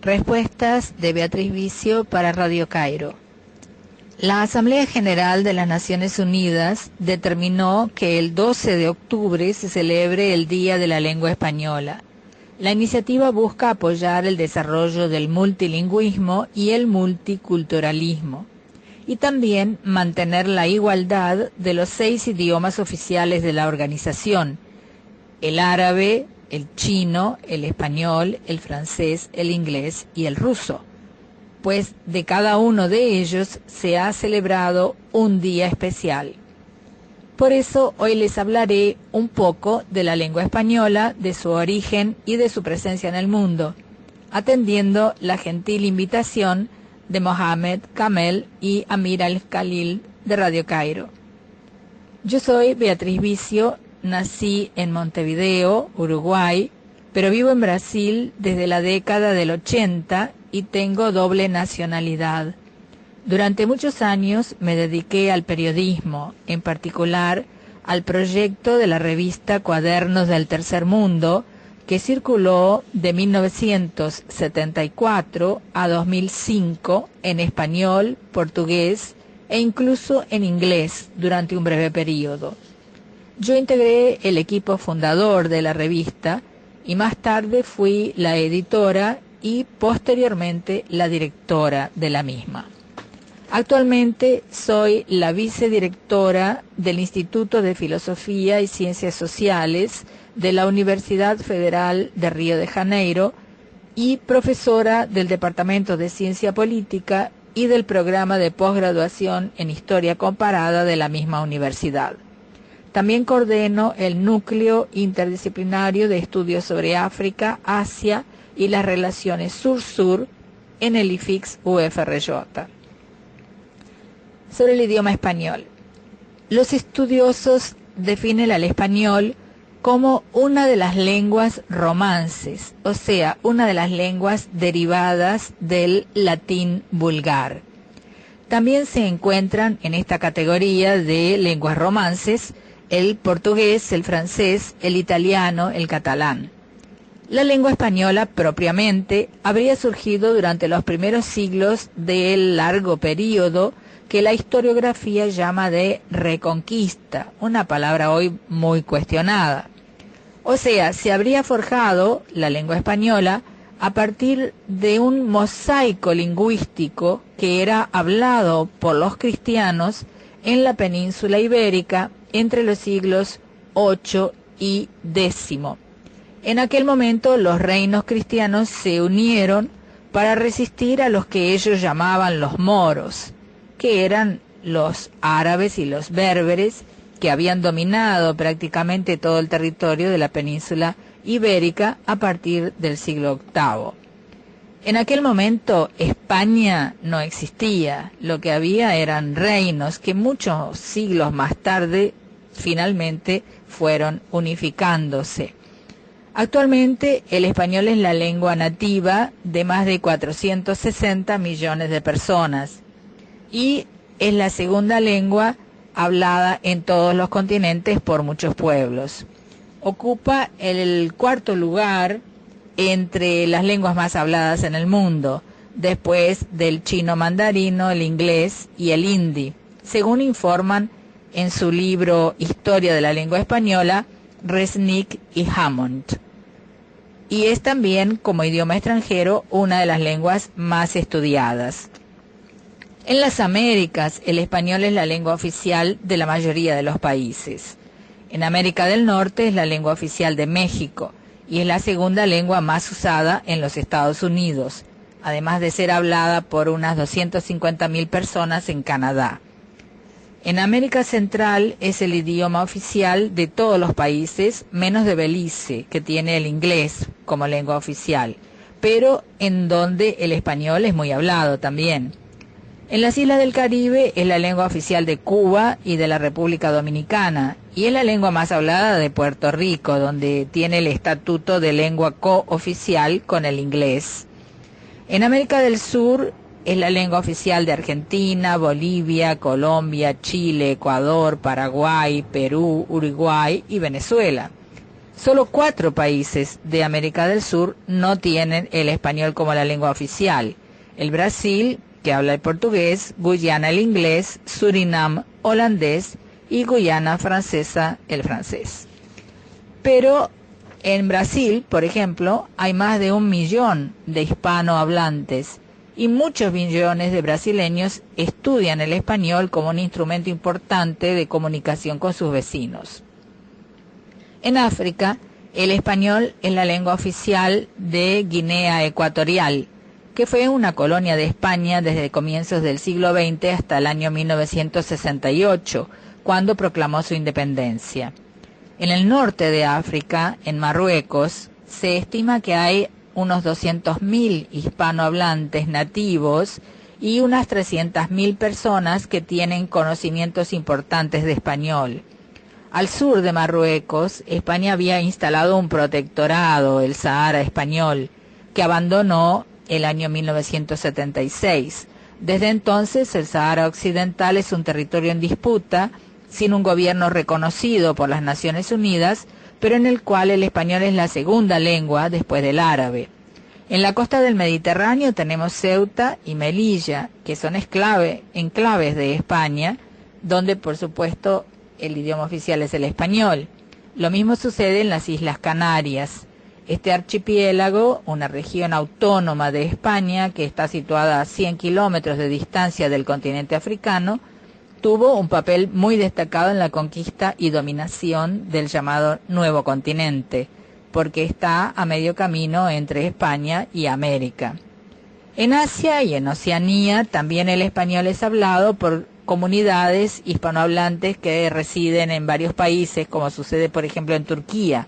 Respuestas de Beatriz Vicio para Radio Cairo. La Asamblea General de las Naciones Unidas determinó que el 12 de octubre se celebre el Día de la Lengua Española. La iniciativa busca apoyar el desarrollo del multilingüismo y el multiculturalismo, y también mantener la igualdad de los 6 idiomas oficiales de la organización: el árabe, el chino, el español, el francés, el inglés y el ruso, pues de cada uno de ellos se ha celebrado un día especial. Por eso hoy les hablaré un poco de la lengua española, de su origen y de su presencia en el mundo, atendiendo la gentil invitación de Mohamed Kamel y Amir Al-Khalil de Radio Cairo. Yo soy Beatriz Vicio, nací en Montevideo, Uruguay, pero vivo en Brasil desde la década del 80 y tengo doble nacionalidad. Durante muchos años me dediqué al periodismo, en particular al proyecto de la revista Cuadernos del Tercer Mundo, que circuló de 1974 a 2005 en español, portugués e incluso en inglés durante un breve periodo. Yo integré el equipo fundador de la revista y más tarde fui la editora y posteriormente la directora de la misma. Actualmente soy la vicedirectora del Instituto de Filosofía y Ciencias Sociales de la Universidad Federal de Río de Janeiro y profesora del Departamento de Ciencia Política y del programa de posgraduación en Historia Comparada de la misma universidad. También coordeno el Núcleo Interdisciplinario de Estudios sobre África, Asia y las relaciones Sur-Sur en el IFIX UFRJ. Sobre el idioma español. Los estudiosos definen al español como una de las lenguas romances, o sea, una de las lenguas derivadas del latín vulgar. También se encuentran en esta categoría de lenguas romances el portugués, el francés, el italiano, el catalán. La lengua española propiamente habría surgido durante los primeros siglos del largo período que la historiografía llama de reconquista, una palabra hoy muy cuestionada. O sea, se habría forjado la lengua española a partir de un mosaico lingüístico que era hablado por los cristianos en la península ibérica entre los siglos VIII y X. En aquel momento los reinos cristianos se unieron para resistir a los que ellos llamaban los moros, que eran los árabes y los berberes, que habían dominado prácticamente todo el territorio de la península ibérica a partir del siglo VIII. En aquel momento España no existía, lo que había eran reinos que muchos siglos más tarde finalmente fueron unificándose. Actualmente el español es la lengua nativa de más de 460 millones de personas y es la segunda lengua hablada en todos los continentes por muchos pueblos. Ocupa el 4º lugar entre las lenguas más habladas en el mundo, después del chino mandarino, el inglés y el hindi, según informan en su libro Historia de la Lengua Española, Resnick y Hammond. Y es también, como idioma extranjero, una de las lenguas más estudiadas. En las Américas, el español es la lengua oficial de la mayoría de los países. En América del Norte es la lengua oficial de México y es la segunda lengua más usada en los Estados Unidos, además de ser hablada por unas 250.000 personas en Canadá. En América Central es el idioma oficial de todos los países, menos de Belice, que tiene el inglés como lengua oficial, pero en donde el español es muy hablado también. En las Islas del Caribe es la lengua oficial de Cuba y de la República Dominicana, y es la lengua más hablada de Puerto Rico, donde tiene el estatuto de lengua cooficial con el inglés. En América del Sur es la lengua oficial de Argentina, Bolivia, Colombia, Chile, Ecuador, Paraguay, Perú, Uruguay y Venezuela. Solo 4 países de América del Sur no tienen el español como la lengua oficial: el Brasil, que habla el portugués; Guyana, el inglés; Surinam, holandés; y Guyana francesa, el francés. Pero en Brasil, por ejemplo, hay más de 1 millón de hispanohablantes y muchos millones de brasileños estudian el español como un instrumento importante de comunicación con sus vecinos. En África, el español es la lengua oficial de Guinea Ecuatorial, que fue una colonia de España desde comienzos del siglo XX hasta el año 1968, cuando proclamó su independencia. En el norte de África, en Marruecos, se estima que hay unos 200.000 hispanohablantes nativos y unas 300.000 personas que tienen conocimientos importantes de español. Al sur de Marruecos, España había instalado un protectorado, el Sahara español, que abandonó el año 1976. Desde entonces, el Sahara Occidental es un territorio en disputa, sin un gobierno reconocido por las Naciones Unidas, pero en el cual el español es la segunda lengua después del árabe. En la costa del Mediterráneo tenemos Ceuta y Melilla, que son enclaves de España, donde por supuesto el idioma oficial es el español. Lo mismo sucede en las Islas Canarias. Este archipiélago, una región autónoma de España que está situada a 100 kilómetros de distancia del continente africano, tuvo un papel muy destacado en la conquista y dominación del llamado Nuevo Continente, porque está a medio camino entre España y América. En Asia y en Oceanía también el español es hablado por comunidades hispanohablantes que residen en varios países, como sucede por ejemplo en Turquía.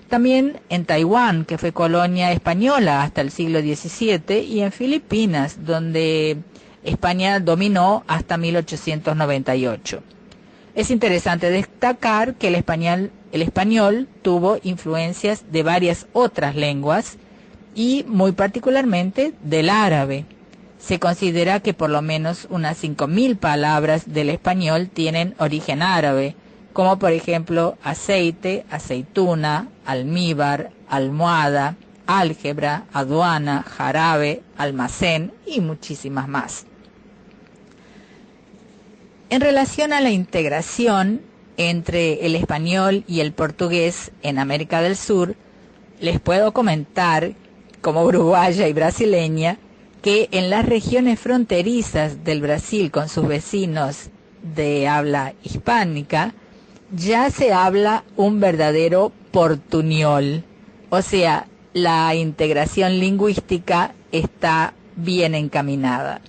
También en Taiwán, que fue colonia española hasta el siglo XVII, y en Filipinas, donde España dominó hasta 1898. Es interesante destacar que el español tuvo influencias de varias otras lenguas y muy particularmente del árabe. Se considera que por lo menos unas 5.000 palabras del español tienen origen árabe, como por ejemplo aceite, aceituna, almíbar, almohada, álgebra, aduana, jarabe, almacén y muchísimas más. En relación a la integración entre el español y el portugués en América del Sur, les puedo comentar, como uruguaya y brasileña, que en las regiones fronterizas del Brasil con sus vecinos de habla hispánica, ya se habla un verdadero portuñol. O sea, la integración lingüística está bien encaminada.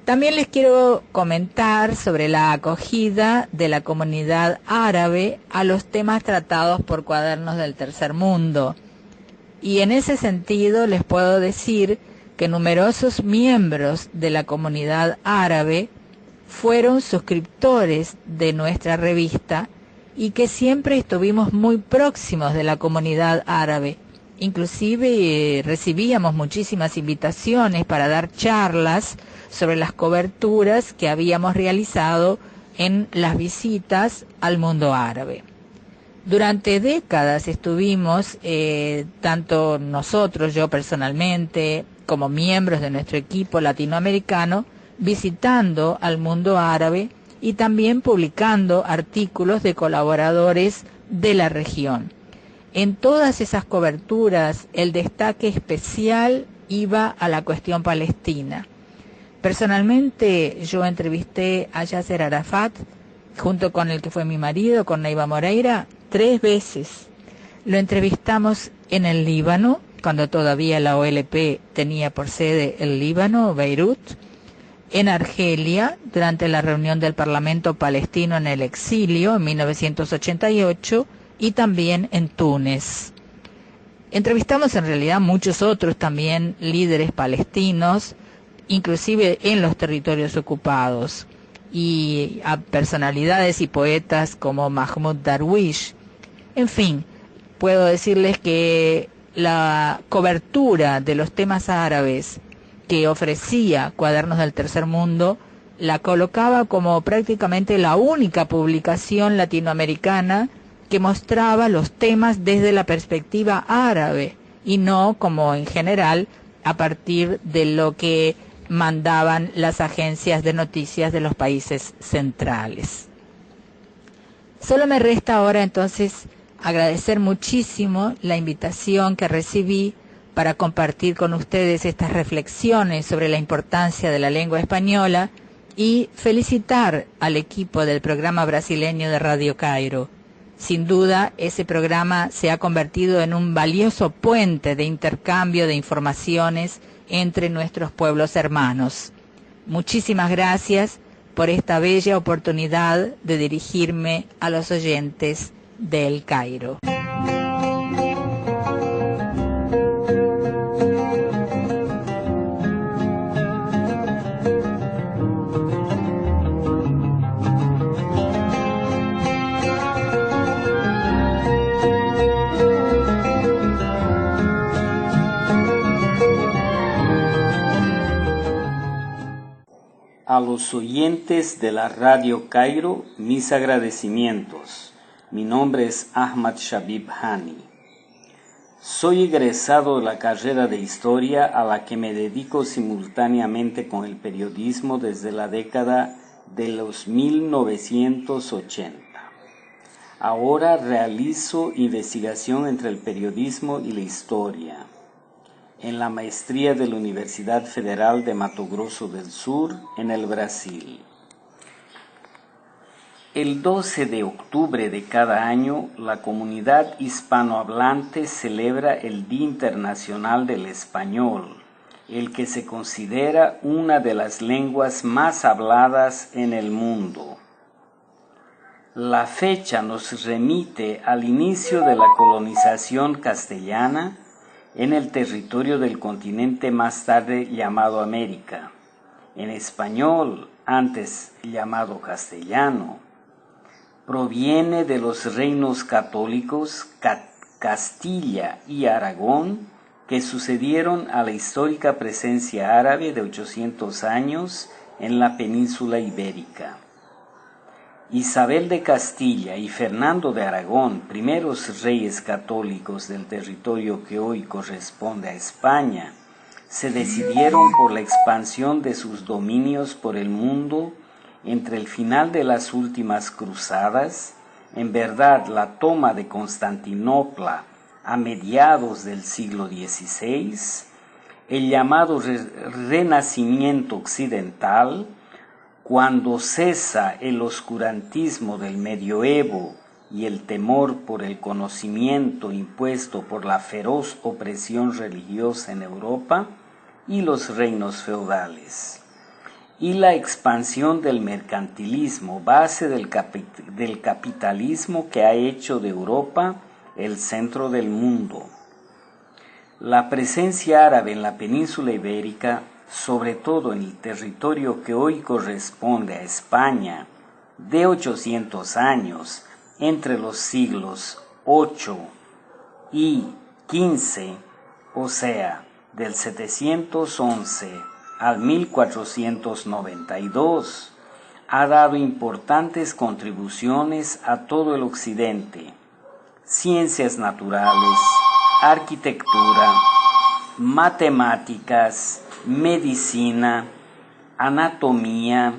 También les quiero comentar sobre la acogida de la comunidad árabe a los temas tratados por Cuadernos del Tercer Mundo. Y en ese sentido les puedo decir que numerosos miembros de la comunidad árabe fueron suscriptores de nuestra revista y que siempre estuvimos muy próximos de la comunidad árabe. Inclusive recibíamos muchísimas invitaciones para dar charlas sobre las coberturas que habíamos realizado en las visitas al mundo árabe. Durante décadas estuvimos, tanto nosotros, yo personalmente, como miembros de nuestro equipo latinoamericano, visitando al mundo árabe y también publicando artículos de colaboradores de la región. En todas esas coberturas, el destaque especial iba a la cuestión palestina. Personalmente, yo entrevisté a Yasser Arafat, junto con el que fue mi marido, con Neiva Moreira, 3 veces. Lo entrevistamos en el Líbano, cuando todavía la OLP tenía por sede el Líbano, Beirut, en Argelia, durante la reunión del Parlamento palestino en el exilio, en 1988, y también en Túnez. Entrevistamos en realidad muchos otros también líderes palestinos, inclusive en los territorios ocupados, y a personalidades y poetas como Mahmoud Darwish. En fin, puedo decirles que la cobertura de los temas árabes que ofrecía Cuadernos del Tercer Mundo la colocaba como prácticamente la única publicación latinoamericana que mostraba los temas desde la perspectiva árabe y no, como en general, a partir de lo que mandaban las agencias de noticias de los países centrales. Solo me resta ahora entonces agradecer muchísimo la invitación que recibí para compartir con ustedes estas reflexiones sobre la importancia de la lengua española y felicitar al equipo del programa brasileño de Radio Cairo. Sin duda, ese programa se ha convertido en un valioso puente de intercambio de informaciones entre nuestros pueblos hermanos. Muchísimas gracias por esta bella oportunidad de dirigirme a los oyentes del Cairo. A los oyentes de la Radio Cairo, mis agradecimientos. Mi nombre es Ahmad Shabib Hani. Soy egresado de la carrera de Historia a la que me dedico simultáneamente con el periodismo desde la década de los 1980. Ahora realizo investigación entre el periodismo y la historia en la maestría de la Universidad Federal de Mato Grosso del Sur, en el Brasil. El 12 de octubre de cada año, la comunidad hispanohablante celebra el Día Internacional del Español, el que se considera una de las lenguas más habladas en el mundo. La fecha nos remite al inicio de la colonización castellana en el territorio del continente más tarde llamado América, en español, antes llamado castellano. Proviene de los reinos católicos Castilla y Aragón, que sucedieron a la histórica presencia árabe de 800 años en la península ibérica. Isabel de Castilla y Fernando de Aragón, primeros reyes católicos del territorio que hoy corresponde a España, se decidieron por la expansión de sus dominios por el mundo entre el final de las últimas cruzadas, en verdad la toma de Constantinopla a mediados del siglo XVI, el llamado Renacimiento occidental, cuando cesa el oscurantismo del medioevo y el temor por el conocimiento impuesto por la feroz opresión religiosa en Europa y los reinos feudales, y la expansión del mercantilismo, base del capitalismo que ha hecho de Europa el centro del mundo. La presencia árabe en la península ibérica, sobre todo en el territorio que hoy corresponde a España, de 800 años, entre los siglos VIII y XV, o sea, del 711 al 1492, ha dado importantes contribuciones a todo el occidente: ciencias naturales, arquitectura, matemáticas, medicina, anatomía,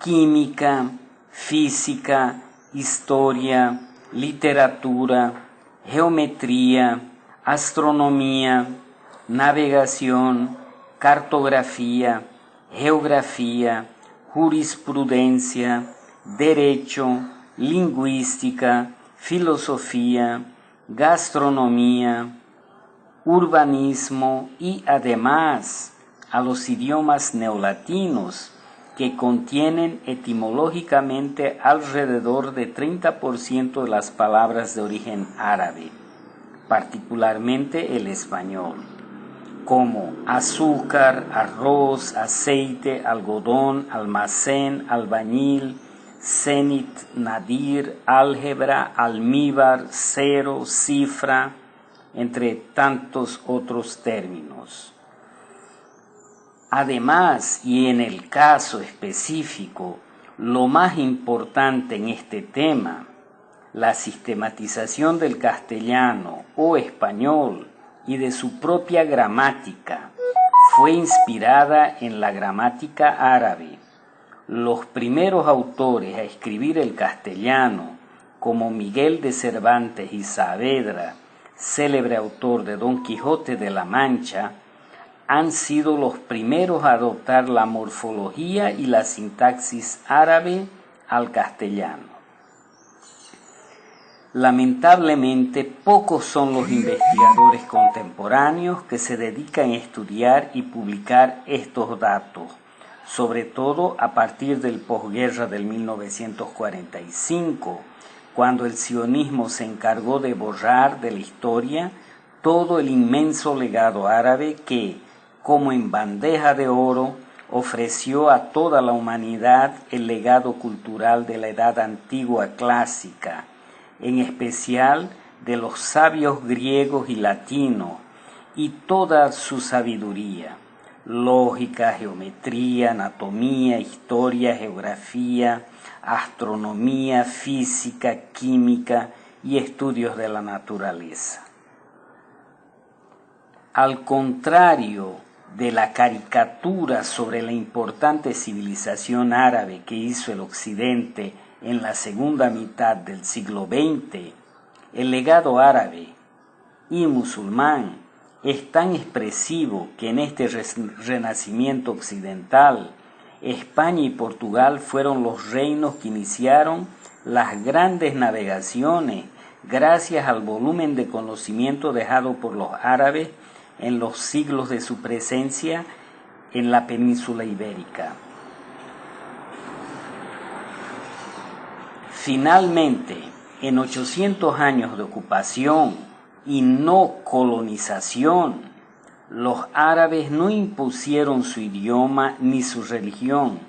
química, física, historia, literatura, geometría, astronomía, navegación, cartografía, geografía, jurisprudencia, derecho, lingüística, filosofía, gastronomía, urbanismo y además a los idiomas neolatinos, que contienen etimológicamente alrededor de 30% de las palabras de origen árabe, particularmente el español, como azúcar, arroz, aceite, algodón, almacén, albañil, cenit, nadir, álgebra, almíbar, cero, cifra, entre tantos otros términos. Además, y en el caso específico, lo más importante en este tema, la sistematización del castellano o español y de su propia gramática fue inspirada en la gramática árabe. Los primeros autores a escribir el castellano, como Miguel de Cervantes y Saavedra, célebre autor de Don Quijote de la Mancha, han sido los primeros a adoptar la morfología y la sintaxis árabe al castellano. Lamentablemente, pocos son los investigadores contemporáneos que se dedican a estudiar y publicar estos datos, sobre todo a partir del posguerra del 1945, cuando el sionismo se encargó de borrar de la historia todo el inmenso legado árabe que, como en bandeja de oro, ofreció a toda la humanidad el legado cultural de la Edad Antigua clásica, en especial de los sabios griegos y latinos, y toda su sabiduría, lógica, geometría, anatomía, historia, geografía, astronomía, física, química y estudios de la naturaleza. Al contrario de la caricatura sobre la importante civilización árabe que hizo el Occidente en la segunda mitad del siglo XX, el legado árabe y musulmán es tan expresivo que en este renacimiento occidental, España y Portugal fueron los reinos que iniciaron las grandes navegaciones gracias al volumen de conocimiento dejado por los árabes en los siglos de su presencia en la península ibérica. Finalmente, en 800 años de ocupación y no colonización, los árabes no impusieron su idioma ni su religión,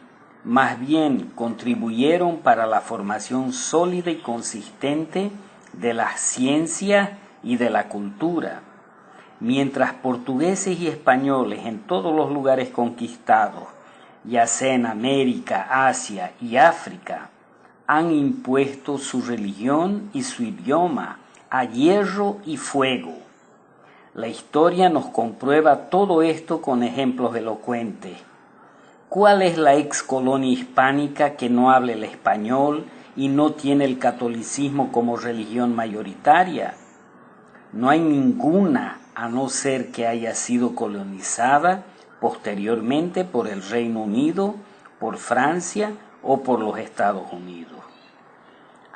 más bien contribuyeron para la formación sólida y consistente de la ciencia y de la cultura, mientras portugueses y españoles en todos los lugares conquistados, ya sea en América, Asia y África, han impuesto su religión y su idioma a hierro y fuego. La historia nos comprueba todo esto con ejemplos elocuentes. ¿Cuál es la ex colonia hispánica que no habla el español y no tiene el catolicismo como religión mayoritaria? No hay ninguna, a no ser que haya sido colonizada posteriormente por el Reino Unido, por Francia o por los Estados Unidos.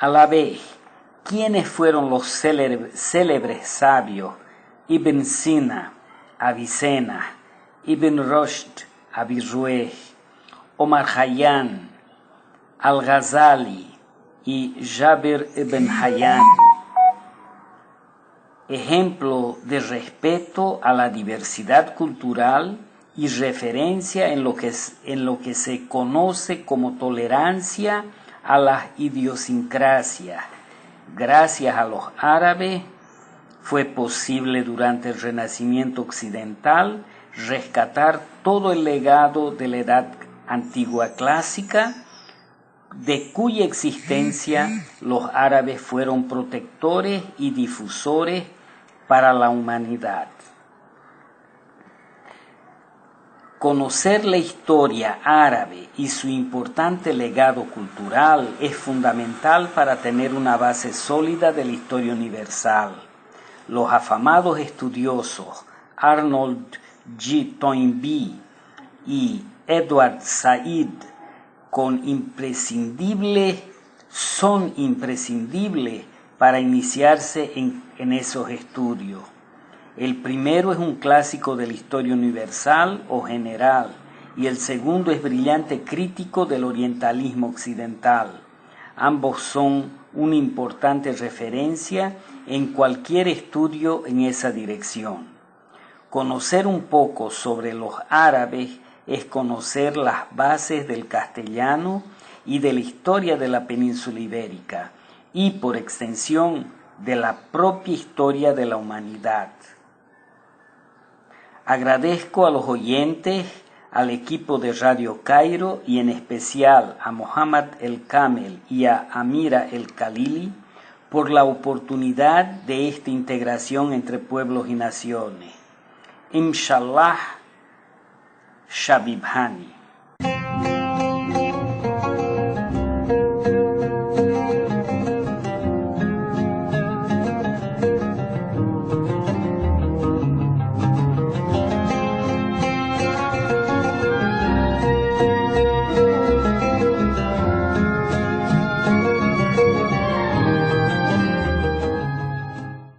A la vez, ¿quiénes fueron los célebres sabios Ibn Sina, Avicena, Ibn Rushd, Averroes, Omar Khayyam, Al-Ghazali y Jabir ibn Hayyan? Ejemplo de respeto a la diversidad cultural y referencia en lo que se conoce como tolerancia a las idiosincrasias. Gracias a los árabes fue posible durante el Renacimiento occidental rescatar todo el legado de la Edad Antigua clásica, de cuya existencia los árabes fueron protectores y difusores para la humanidad. Conocer la historia árabe y su importante legado cultural es fundamental para tener una base sólida de la historia universal. Los afamados estudiosos Arnold G. Toynbee y Edward Said son imprescindibles para iniciarse en esos estudios. El primero es un clásico de la historia universal o general, y el segundo es brillante crítico del orientalismo occidental. Ambos son una importante referencia en cualquier estudio en esa dirección. Conocer un poco sobre los árabes es conocer las bases del castellano y de la historia de la península ibérica, y por extensión de la propia historia de la humanidad. Agradezco a los oyentes, al equipo de Radio Cairo y en especial a Mohammad El Kamel y a Amira El Khalili por la oportunidad de esta integración entre pueblos y naciones. Inshallah, Shabib Hani.